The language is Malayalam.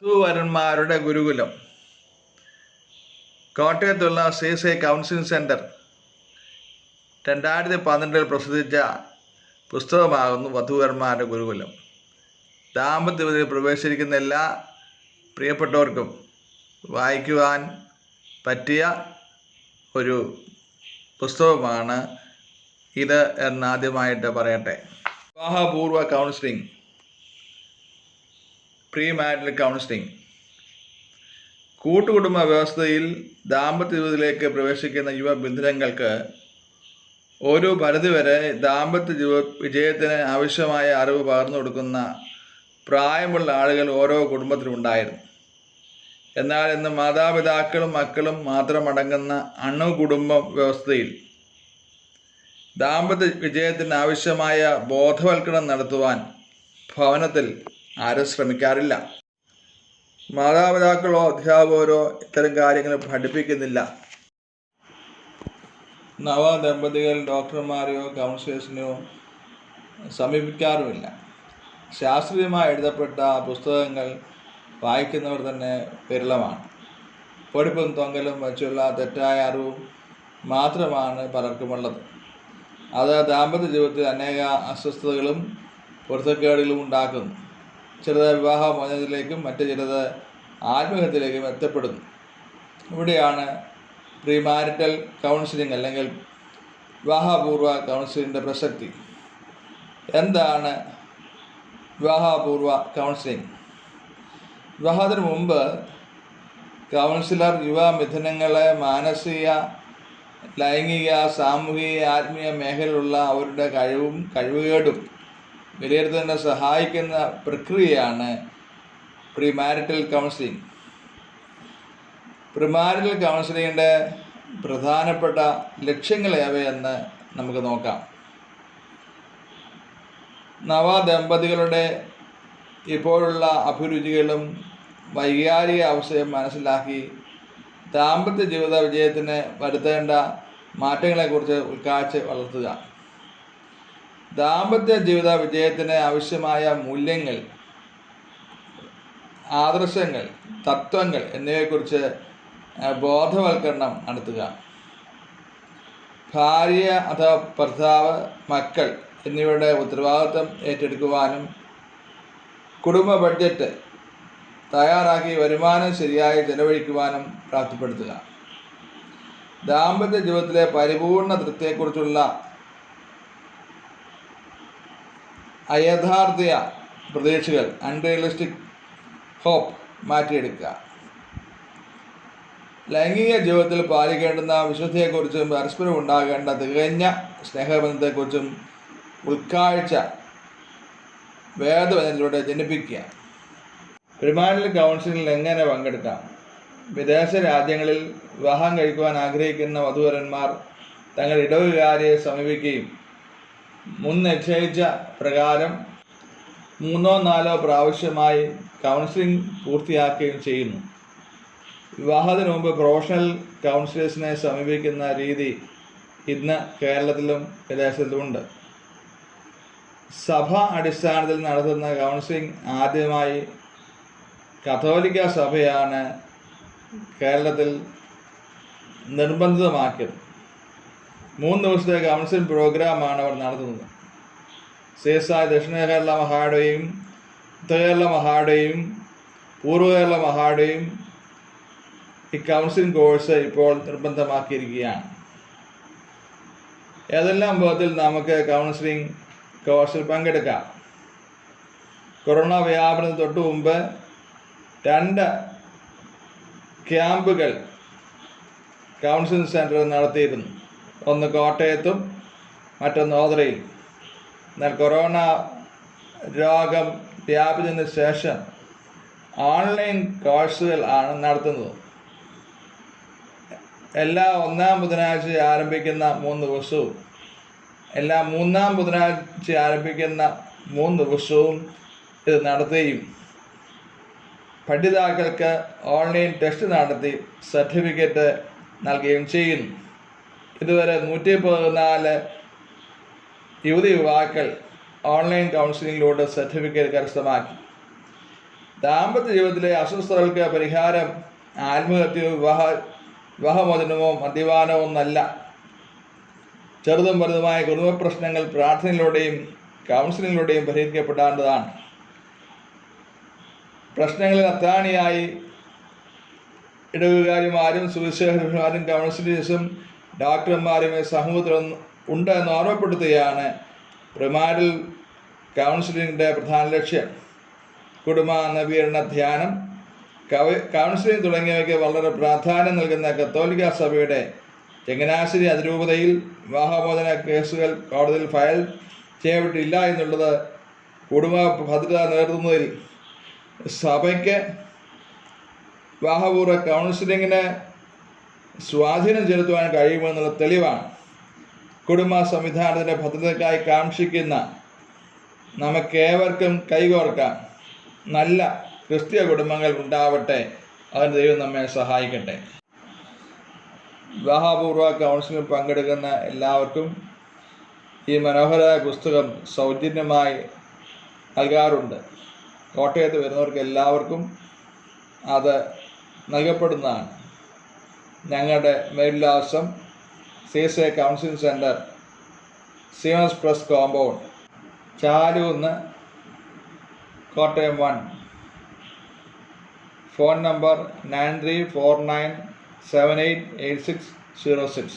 വധൂവരന്മാരുടെ ഗുരുകുലം കോട്ടയത്തുള്ള CSI കൗൺസിലിംഗ് സെൻറ്റർ 2012 പ്രസിദ്ധീകരിച്ച പുസ്തകമാകുന്നു വധൂവരന്മാരുടെ ഗുരുകുലം. ദാമ്പത്യത്തിൽ പ്രവേശിക്കുന്ന എല്ലാ പ്രിയപ്പെട്ടവർക്കും വായിക്കുവാൻ പറ്റിയ ഒരു പുസ്തകമാണ് ഇത് എന്നാദ്യമായിട്ട് പറയട്ടെ. വിവാഹപൂർവ്വ കൗൺസിലിംഗ്, പ്രീ മാരിറ്റൽ കൗൺസിലിംഗ്. കൂട്ടുകുടുംബ വ്യവസ്ഥയിൽ ദാമ്പത്യ ജീവിതത്തിലേക്ക് പ്രവേശിക്കുന്ന യുവബന്ധുക്കൾക്ക് ഒരു പരിധിവരെ ദാമ്പത്യ വിജയത്തിന് ആവശ്യമായ അറിവ് പകർന്നു കൊടുക്കുന്ന പ്രായമുള്ള ആളുകൾ ഓരോ കുടുംബത്തിലുണ്ടായിരുന്നു. എന്നാൽ ഇന്ന് മാതാപിതാക്കളും മക്കളും മാത്രമടങ്ങുന്ന അണുകുടുംബ വ്യവസ്ഥയിൽ ദാമ്പത്യ വിജയത്തിന് ആവശ്യമായ ബോധവൽക്കരണം നടത്തുവാൻ ഭവനത്തിൽ ആരും ശ്രമിക്കാറില്ല. മാതാപിതാക്കളോ അധ്യാപകരോ ഇത്തരം കാര്യങ്ങൾ പഠിപ്പിക്കുന്നില്ല. നവദമ്പതികൾ ഡോക്ടർമാരെയോ കൗൺസിലേഴ്സിനെയോ സമീപിക്കാറുമില്ല. ശാസ്ത്രീയമായി എഴുതപ്പെട്ട പുസ്തകങ്ങൾ വായിക്കുന്നവർ തന്നെ വിരളമാണ്. പൊടിപ്പും തൊങ്കലും വച്ചുള്ള തെറ്റായ അറിവും മാത്രമാണ് പലർക്കുമുള്ളത്. അത് ദാമ്പത്യ ജീവിതത്തിൽ അനേക അസ്വസ്ഥതകളും പൊരുത്തക്കേടുകളും ഉണ്ടാക്കുന്നു. ചിലത് വിവാഹമോചനത്തിലേക്കും മറ്റു ചിലത് ആത്മഹത്യയിലേക്കും എത്തപ്പെടുന്നു. ഇവിടെയാണ് പ്രീ മാരിറ്റൽ കൗൺസിലിംഗ് അല്ലെങ്കിൽ വിവാഹപൂർവ്വ കൗൺസിലിങ്ങിൻ്റെ പ്രസക്തി. എന്താണ് വിവാഹപൂർവ്വ കൗൺസിലിംഗ്? വിവാഹത്തിന് മുമ്പ് കൗൺസിലർ യുവമിഥുനങ്ങളെ മാനസിക, ലൈംഗിക, സാമൂഹിക, ആത്മീയ മേഖലയിലുള്ള അവരുടെ കഴിവുകേടും വിലയിരുത്തുന്നതിനെ സഹായിക്കുന്ന പ്രക്രിയയാണ് premarital counselling. Premarital കൗൺസിലിങ്ങിൻ്റെ പ്രധാനപ്പെട്ട ലക്ഷ്യങ്ങൾ ഏവയെന്ന് നമുക്ക് നോക്കാം. നവദമ്പതികളുടെ ഇപ്പോഴുള്ള അഭിരുചികളും വൈകാരിക അവസ്ഥയും മനസ്സിലാക്കി ദാമ്പത്യ ജീവിത വിജയത്തിന് വരുത്തേണ്ട മാറ്റങ്ങളെക്കുറിച്ച് ഉൾക്കാഴ്ച വളർത്തുക. ദാമ്പത്യ ജീവിത വിജയത്തിന് ആവശ്യമായ മൂല്യങ്ങൾ, ആദർശങ്ങൾ, തത്വങ്ങൾ എന്നിവയെക്കുറിച്ച് ബോധവൽക്കരണം നടത്തുക. ഭാര്യ അഥവാ ഭർത്താവ്, മക്കൾ എന്നിവയുടെ ഉത്തരവാദിത്വം ഏറ്റെടുക്കുവാനും കുടുംബ ബഡ്ജറ്റ് തയ്യാറാക്കി വരുമാനം ശരിയായി ചെലവഴിക്കുവാനും പ്രാപ്തിപ്പെടുത്തുക. ദാമ്പത്യ ജീവിതത്തിലെ പരിപൂർണ തൃപ്തിയെക്കുറിച്ചുള്ള അയഥാർത്ഥ്യ പ്രതീക്ഷകൾ, അൺറിയലിസ്റ്റിക് ഹോപ്പ് മാറ്റിയെടുക്കുക. ലൈംഗിക ജീവിതത്തിൽ പാലിക്കേണ്ടുന്ന വിശുദ്ധിയെക്കുറിച്ചും പരസ്പരം ഉണ്ടാകേണ്ട തികഞ്ഞ സ്നേഹബന്ധത്തെക്കുറിച്ചും ഉൾക്കാഴ്ച വേദവചനത്തിലൂടെ ജനിപ്പിക്കുക. പ്രീ മാരിറ്റൽ കൗൺസിലിംഗിൽ എങ്ങനെ പങ്കെടുക്കാം? വിദേശ രാജ്യങ്ങളിൽ വിവാഹം കഴിക്കുവാൻ ആഗ്രഹിക്കുന്ന വധൂവരന്മാർ തങ്ങളുടെ ഇടവകാരിയെ സമീപിക്കുകയും മുൻ നിശ്ചയിച്ച പ്രകാരം 3-4 പ്രാവശ്യമായി കൗൺസിലിംഗ് പൂർത്തിയാക്കുകയും ചെയ്യുന്നു. വിവാഹത്തിന് മുമ്പ് പ്രൊഫഷണൽ കൗൺസിലേഴ്സിനെ സമീപിക്കുന്ന രീതി ഇന്ന് കേരളത്തിലും വിദേശത്തുമുണ്ട്. സഭ അടിസ്ഥാനത്തിൽ നടത്തുന്ന കൗൺസിലിംഗ് ആദ്യമായി കത്തോലിക്ക സഭയാണ് കേരളത്തിൽ നിർബന്ധിതമാക്കിയത്. 3 ദിവസത്തെ കൗൺസിലിംഗ് പ്രോഗ്രാമാണ് അവർ നടത്തുന്നത്. CSI ദക്ഷിണ കേരള മഹാഡയും ഉത്തര കേരള മഹാഡയും പൂർവ്വ കേരള മഹാഡയും ഈ കൗൺസിലിംഗ് കോഴ്സ് ഇപ്പോൾ നിർബന്ധമാക്കിയിരിക്കുകയാണ്. ഏതെല്ലാം വിധത്തിൽ നമുക്ക് കൗൺസിലിംഗ് കോഴ്സിൽ പങ്കെടുക്കാം? കൊറോണ വ്യാപനത്തിന് തൊട്ട് മുമ്പ് 2 ക്യാമ്പുകൾ കൗൺസിലിംഗ് സെൻറ്ററിൽ നടത്തിയിരുന്നു. ഒന്ന് കോട്ടയത്തും മറ്റൊന്ന് ഓതറയിൽ. എന്നാൽ കൊറോണ രോഗം വ്യാപിച്ചതിന് ശേഷം ഓൺലൈൻ കോഴ്സുകൾ ആണ് നടത്തുന്നത്. എല്ലാ 1-ാം ബുധനാഴ്ച ആരംഭിക്കുന്ന 3 ദിവസവും എല്ലാ 3-ാം ബുധനാഴ്ച ആരംഭിക്കുന്ന 3 ദിവസവും ഇത് നടത്തുകയും പഠിതാക്കൾക്ക് ഓൺലൈൻ ടെസ്റ്റ് നടത്തി സർട്ടിഫിക്കറ്റ് നൽകുകയും ചെയ്യുന്നു. ഇതുവരെ 114 യുവതി യുവാക്കൾ ഓൺലൈൻ കൗൺസിലിങ്ങിലൂടെ സർട്ടിഫിക്കറ്റ് കരസ്ഥമാക്കി. ദാമ്പത്യ ജീവിതത്തിലെ അസ്വസ്ഥതകൾക്ക് പരിഹാരം ആത്മഹത്യയോ വിവാഹമോചനമോ മദ്യപാനമോ ഒന്നല്ല. ചെറുതും വലുതുമായ കുടുംബ പ്രശ്നങ്ങൾ പ്രാർത്ഥനയിലൂടെയും കൗൺസിലിങ്ങിലൂടെയും പരിഹരിക്കപ്പെടേണ്ടതാണ്. പ്രശ്നങ്ങളിൽ അത്താണിയായി ഇടവുകാരിമാരും സുവിശേഷകന്മാരും കൗൺസിലേഴ്സും ഡോക്ടർമാരും സമൂഹത്തിൽ ഉണ്ട് എന്ന് ഓർമ്മപ്പെടുത്തുകയാണ് പ്രിമാരിൽ കൗൺസിലിങ്ങിൻ്റെ പ്രധാന ലക്ഷ്യം. കുടുംബ നവീകരണ ധ്യാനം, കൗൺസിലിംഗ് തുടങ്ങിയവയ്ക്ക് വളരെ പ്രാധാന്യം നൽകുന്ന കത്തോലിക്ക സഭയുടെ ചങ്ങനാശ്ശേരി അതിരൂപതയിൽ വിവാഹമോചന കേസുകൾ കോടതിയിൽ ഫയൽ ചെയ്യപ്പെട്ടില്ല എന്നുള്ളത് കുടുംബ ഭദ്രത നേടുന്നതിൽ സഭയ്ക്ക് വിവാഹപൂർവ്വ കൗൺസിലിങ്ങിന് സ്വാധീനം ചെലുത്തുവാൻ കഴിയുമെന്നുള്ള തെളിവാണ്. കുടുംബ സംവിധാനത്തിൻ്റെ ഭദ്രതയ്ക്കായി കാക്ഷിക്കുന്ന നമുക്കേവർക്കും കൈകോർക്കാം. നല്ല ക്രിസ്തീയ കുടുംബങ്ങൾ ഉണ്ടാവട്ടെ. അതിന് ദൈവം നമ്മെ സഹായിക്കട്ടെ. വിവാഹപൂർവ്വ കൗൺസിലിംഗ് പങ്കെടുക്കുന്ന എല്ലാവർക്കും ഈ മനോഹരമായ പുസ്തകം സൗജന്യമായി നൽകാറുണ്ട്. കോട്ടയത്ത് വരുന്നവർക്ക് എല്ലാവർക്കും അത് നൽകപ്പെടുന്നതാണ്. ഞങ്ങളുടെ മേൽവിലാസം CSI കൗൺസിലിംഗ് സെൻറ്റർ, സീമൻസ് press compound, Chalukunnu, Kottayam 1. Phone number 9349788606.